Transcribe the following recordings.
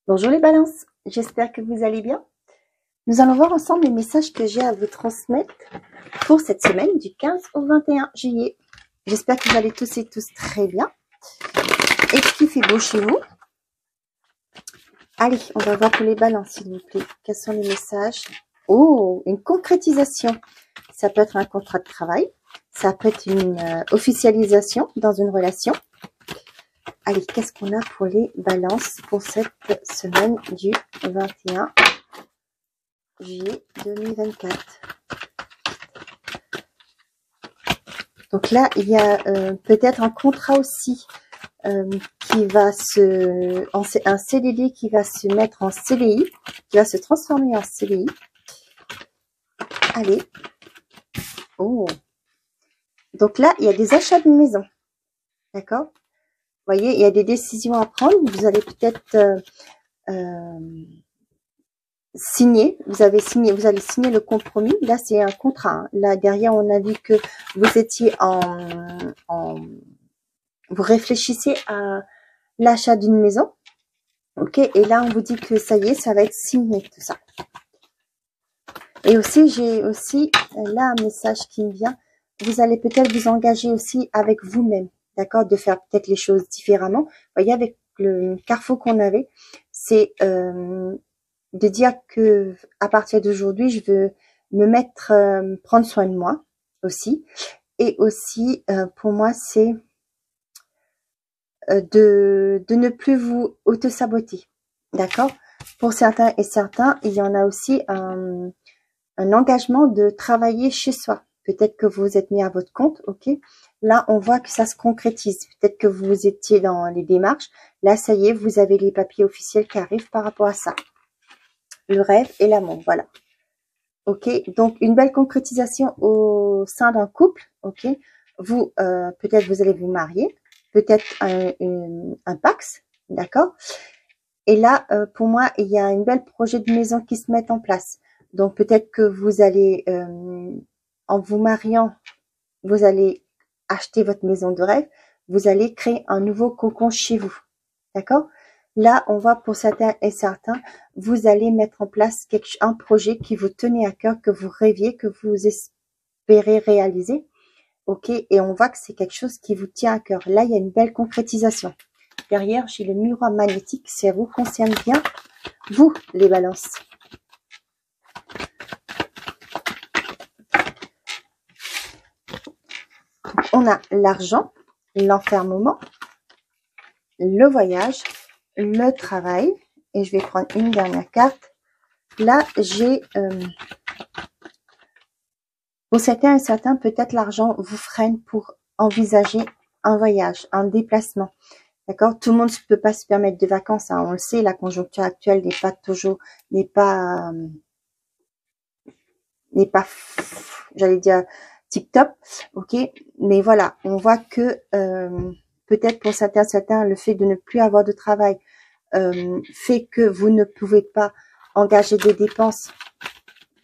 Bonjour les balances, j'espère que vous allez bien. Nous allons voir ensemble les messages que j'ai à vous transmettre pour cette semaine du 15 au 21 juillet. J'espère que vous allez tous et tous très bien et qu'il fait beau chez vous. Allez, on va voir pour les balances s'il vous plaît. Quels sont les messages? Oh, une concrétisation. Ça peut être un contrat de travail, ça peut être une officialisation dans une relation. Allez, qu'est-ce qu'on a pour les balances pour cette semaine du 21 juillet 2024. Donc là, il y a peut-être un contrat aussi qui va un CDD qui va se mettre en CDI, qui va se transformer en CDI. Allez. Oh. Donc là, il y a des achats de maison. D'accord? Vous voyez, il y a des décisions à prendre. Vous allez peut-être signer. Vous allez signer le compromis. Là, c'est un contrat. Hein. Là, derrière, on a vu que vous étiez vous réfléchissez à l'achat d'une maison. Ok, et là, on vous dit que ça y est, ça va être signé, tout ça. Et aussi, j'ai aussi là un message qui me vient. Vous allez peut-être vous engager aussi avec vous-même, d'accord, de faire peut-être les choses différemment. Vous voyez, avec le carrefour qu'on avait, c'est de dire que à partir d'aujourd'hui, je veux me mettre, prendre soin de moi aussi. Et aussi, pour moi, c'est de ne plus vous auto-saboter, d'accord? Pour certains et certains, il y en a aussi un engagement de travailler chez soi. Peut-être que vous êtes mis à votre compte, ok? Là, on voit que ça se concrétise. Peut-être que vous étiez dans les démarches. Là, ça y est, vous avez les papiers officiels qui arrivent par rapport à ça. Le rêve et l'amour, voilà. Ok, donc une belle concrétisation au sein d'un couple, ok? Vous, peut-être vous allez vous marier, peut-être un Pax, d'accord? Et là, pour moi, il y a une belle projet de maison qui se met en place. Donc peut-être que vous allez, en vous mariant, vous allez acheter votre maison de rêve, vous allez créer un nouveau cocon chez vous, d'accord? Là, on voit pour certains et certains, vous allez mettre en place un projet qui vous tenait à cœur, que vous rêviez, que vous espérez réaliser, ok? Et on voit que c'est quelque chose qui vous tient à cœur. Là, il y a une belle concrétisation. Derrière, j'ai le miroir magnétique, ça vous concerne bien, vous, les balances. On a l'argent, l'enfermement, le voyage, le travail. Et je vais prendre une dernière carte. Là, j'ai, pour certains et certains, peut-être l'argent vous freine pour envisager un voyage, un déplacement. D'accord? Tout le monde ne peut pas se permettre de vacances. Hein. On le sait, la conjoncture actuelle n'est pas, j'allais dire, tip-top. Ok? Mais voilà, on voit que peut-être pour certains, le fait de ne plus avoir de travail fait que vous ne pouvez pas engager des dépenses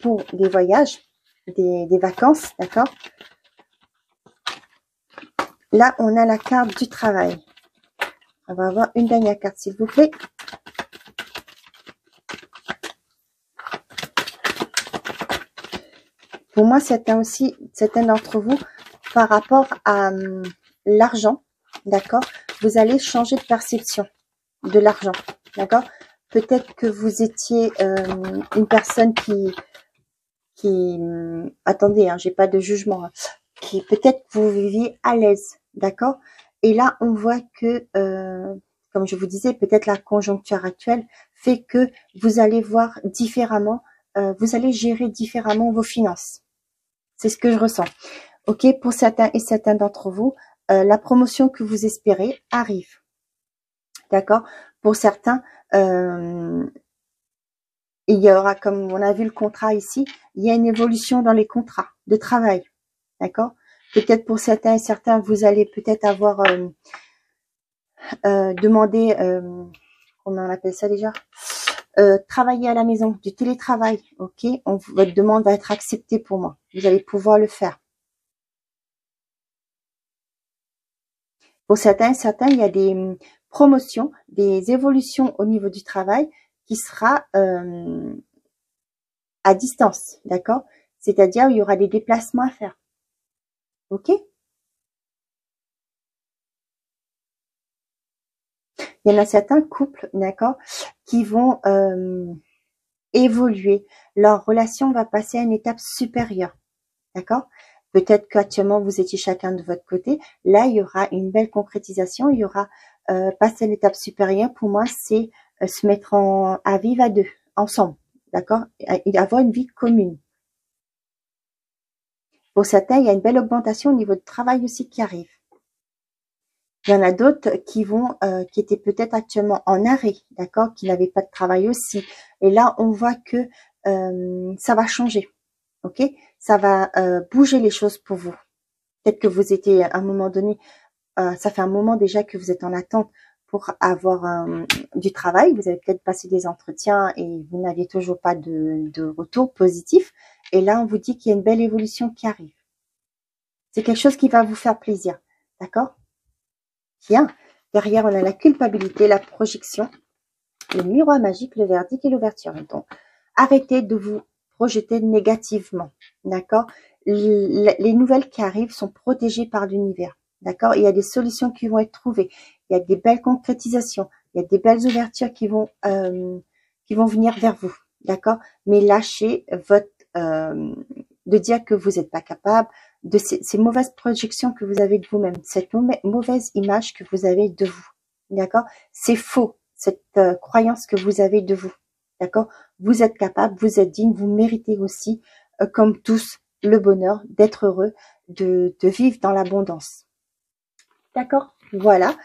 pour des voyages, des vacances, d'accord? Là, on a la carte du travail. On va avoir une dernière carte, s'il vous plaît. Pour moi, certains d'entre vous, par rapport à l'argent, d'accord, vous allez changer de perception de l'argent, d'accord. Peut-être que vous étiez une personne qui attendez, hein, j'ai pas de jugement, hein, qui peut-être que vous viviez à l'aise, d'accord. Et là, on voit que, comme je vous disais, peut-être la conjoncture actuelle fait que vous allez voir différemment, vous allez gérer différemment vos finances. C'est ce que je ressens. Ok, pour certains et certains d'entre vous, la promotion que vous espérez arrive. D'accord. Pour certains, il y aura, comme on a vu le contrat ici, il y a une évolution dans les contrats de travail. D'accord. Peut-être pour certains et certains, vous allez peut-être avoir demandé, comment on appelle ça déjà, travailler à la maison, du télétravail. Ok, votre demande va être acceptée pour moi. Vous allez pouvoir le faire. Pour certains, il y a promotions, des évolutions au niveau du travail qui sera à distance, d'accord? C'est-à-dire, il y aura des déplacements à faire. Ok? Il y en a certains couples, d'accord, qui vont évoluer. Leur relation va passer à une étape supérieure, d'accord? Peut-être qu'actuellement, vous étiez chacun de votre côté. Là, il y aura une belle concrétisation. Il y aura passer à l'étape supérieure. Pour moi, c'est se mettre à vivre à deux, ensemble, d'accord? Et avoir une vie commune. Pour certains, il y a une belle augmentation au niveau du travail aussi qui arrive. Il y en a d'autres qui étaient peut-être actuellement en arrêt, d'accord, qui n'avaient pas de travail aussi. Et là, on voit que ça va changer, ok? Ça va bouger les choses pour vous. Peut-être que vous étiez à un moment donné, ça fait un moment déjà que vous êtes en attente pour avoir du travail. Vous avez peut-être passé des entretiens et vous n'aviez toujours pas de retour positif. Et là, on vous dit qu'il y a une belle évolution qui arrive. C'est quelque chose qui va vous faire plaisir, d'accord? Bien. Derrière, on a la culpabilité, la projection, le miroir magique, le verdict et l'ouverture. Donc, arrêtez de vous projeter négativement, d'accord? Les nouvelles qui arrivent sont protégées par l'univers, d'accord? Il y a des solutions qui vont être trouvées. Il y a des belles concrétisations. Il y a des belles ouvertures qui vont venir vers vous, d'accord? Mais lâchez votre de dire que vous n'êtes pas capable, de ces mauvaises projections que vous avez de vous-même, cette mauvaise image que vous avez de vous, d'accord? C'est faux, cette croyance que vous avez de vous, d'accord? Vous êtes capable, vous êtes digne, vous méritez aussi, comme tous, le bonheur d'être heureux, de vivre dans l'abondance. D'accord? Voilà.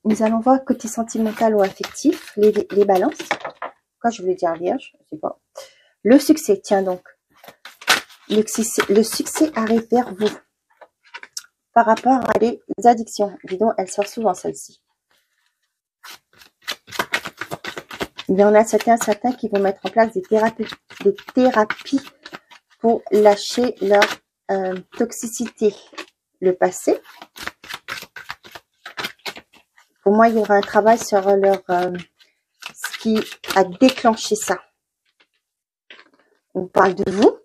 Nous allons voir côté sentimental ou affectif, les balances. Quoi, je voulais dire vierge, je sais pas. Le succès, tiens donc. Le succès arrive vers vous par rapport à les addictions. Dis donc, elle sort souvent celle-ci. Il y en a certains qui vont mettre en place des thérapies pour lâcher leur toxicité. Le passé. Pour moi, il y aura un travail sur leur ce qui a déclenché ça. On parle de vous,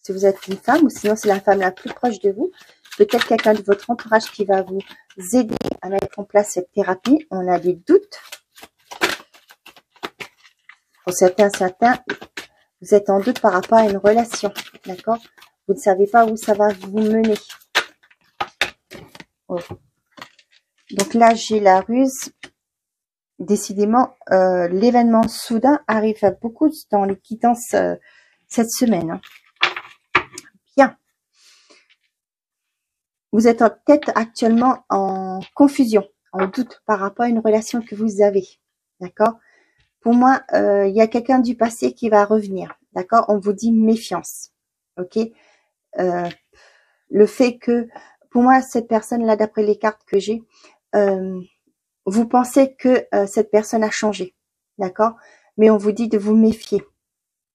si vous êtes une femme, ou sinon c'est la femme la plus proche de vous. Peut-être quelqu'un de votre entourage qui va vous aider à mettre en place cette thérapie. On a des doutes. Pour certains, vous êtes en doute par rapport à une relation, d'accord? Vous ne savez pas où ça va vous mener. Oh. Donc là, j'ai la ruse. Décidément, l'événement soudain arrive à beaucoup dans les quittances cette semaine. Hein. Bien. Vous êtes peut-être actuellement en confusion, en doute par rapport à une relation que vous avez. D'accord? Pour moi, il y a quelqu'un du passé qui va revenir. D'accord? On vous dit méfiance. Ok? Le fait que, pour moi, cette personne-là, d'après les cartes que j'ai, vous pensez que cette personne a changé. D'accord? Mais on vous dit de vous méfier.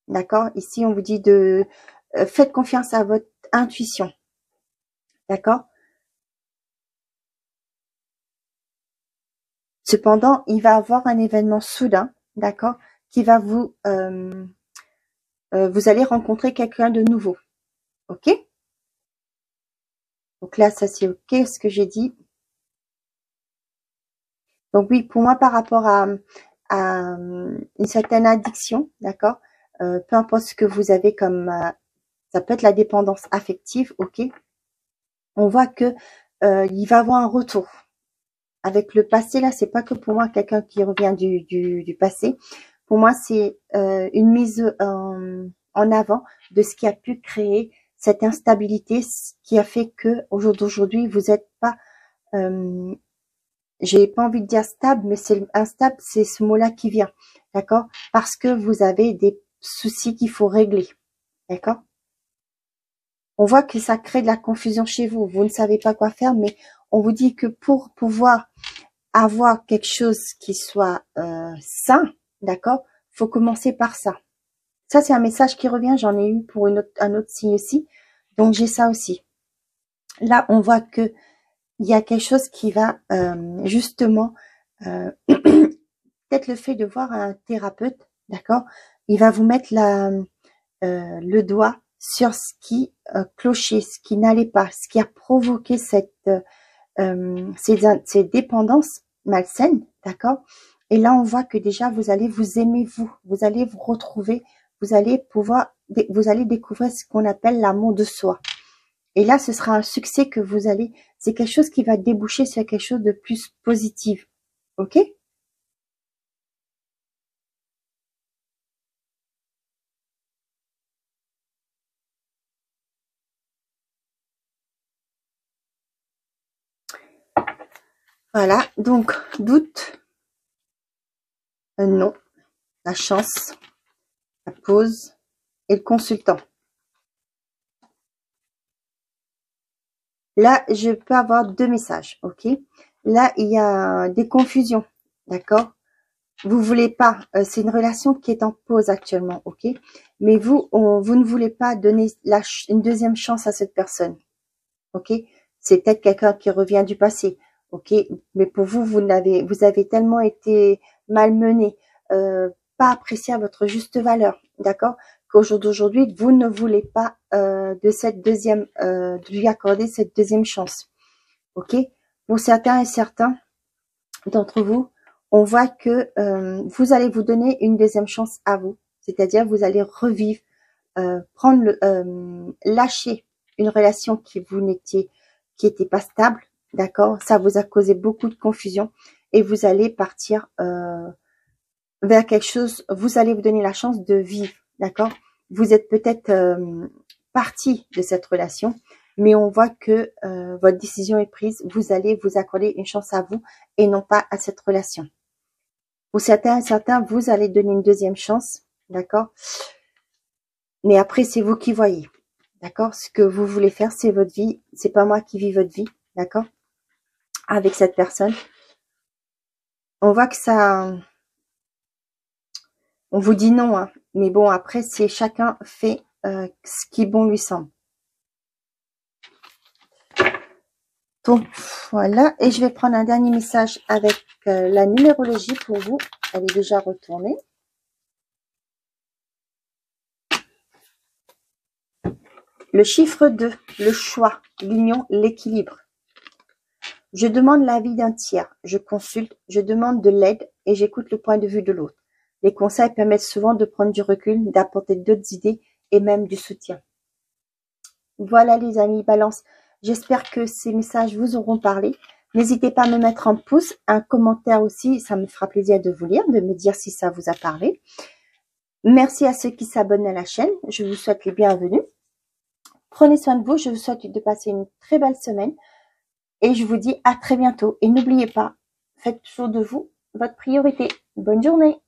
D'accord? Ici, on vous dit de faites confiance à votre intuition. D'accord? Cependant, il va avoir un événement soudain, d'accord, qui va vous allez rencontrer quelqu'un de nouveau. Ok? Donc là, ça c'est ok ce que j'ai dit. Donc oui, pour moi, par rapport à une certaine addiction, d'accord, peu importe ce que vous avez comme ça peut être la dépendance affective, ok. On voit que il va avoir un retour. Avec le passé, là, c'est pas que pour moi quelqu'un qui revient du passé. Pour moi, c'est une mise en avant de ce qui a pu créer cette instabilité, ce qui a fait que au jour d'aujourd'hui, vous n'êtes pas, j'ai pas envie de dire stable, mais c'est instable, c'est ce mot-là qui vient, d'accord? Parce que vous avez des soucis qu'il faut régler, d'accord? On voit que ça crée de la confusion chez vous. Vous ne savez pas quoi faire, mais on vous dit que pour pouvoir avoir quelque chose qui soit sain, d'accord, faut commencer par ça. Ça, c'est un message qui revient. J'en ai eu pour un autre signe aussi. Donc, j'ai ça aussi. Là, on voit que il y a quelque chose qui va justement peut-être le fait de voir un thérapeute, d'accord, il va vous mettre le doigt sur ce qui clochait, ce qui n'allait pas, ce qui a provoqué ces dépendances malsaines, d'accord. Et là, on voit que déjà, vous allez vous aimer, vous allez vous retrouver, vous allez découvrir ce qu'on appelle l'amour de soi. Et là, ce sera un succès que c'est quelque chose qui va déboucher sur quelque chose de plus positif. Ok? Voilà. Donc, doute, non, la chance, la pause et le consultant. Là, je peux avoir 2 messages, ok? Là, il y a des confusions, d'accord? Vous voulez pas, c'est une relation qui est en pause actuellement, ok? Mais vous ne voulez pas donner une deuxième chance à cette personne, ok? C'est peut-être quelqu'un qui revient du passé, ok? Mais pour vous, vous avez tellement été malmené, pas apprécié à votre juste valeur, d'accord? Qu'au jour d'aujourd'hui, vous ne voulez pas de lui accorder cette deuxième chance, ok? Pour certains et certains d'entre vous, on voit que vous allez vous donner une deuxième chance à vous, c'est-à-dire vous allez revivre, lâcher une relation qui était pas stable, d'accord? Ça vous a causé beaucoup de confusion et vous allez partir vers quelque chose. Vous allez vous donner la chance de vivre, d'accord? Vous êtes peut-être parti de cette relation, mais on voit que votre décision est prise. Vous allez vous accorder une chance à vous et non pas à cette relation. Pour certains, vous allez donner une deuxième chance, d'accord? Mais après, c'est vous qui voyez, d'accord? Ce que vous voulez faire, c'est votre vie. C'est pas moi qui vis votre vie, d'accord? Avec cette personne. On voit que on vous dit non, hein. Mais bon, après, c'est chacun fait ce qui bon lui semble. Donc, voilà. Et je vais prendre un dernier message avec la numérologie pour vous. Elle est déjà retournée. Le chiffre 2, le choix, l'union, l'équilibre. Je demande l'avis d'un tiers, je consulte, je demande de l'aide et j'écoute le point de vue de l'autre. Les conseils permettent souvent de prendre du recul, d'apporter d'autres idées et même du soutien. Voilà les amis Balance, j'espère que ces messages vous auront parlé. N'hésitez pas à me mettre un pouce, un commentaire aussi, ça me fera plaisir de vous lire, de me dire si ça vous a parlé. Merci à ceux qui s'abonnent à la chaîne, je vous souhaite les bienvenus. Prenez soin de vous, je vous souhaite de passer une très belle semaine. Et je vous dis à très bientôt. Et n'oubliez pas, faites toujours de vous votre priorité. Bonne journée.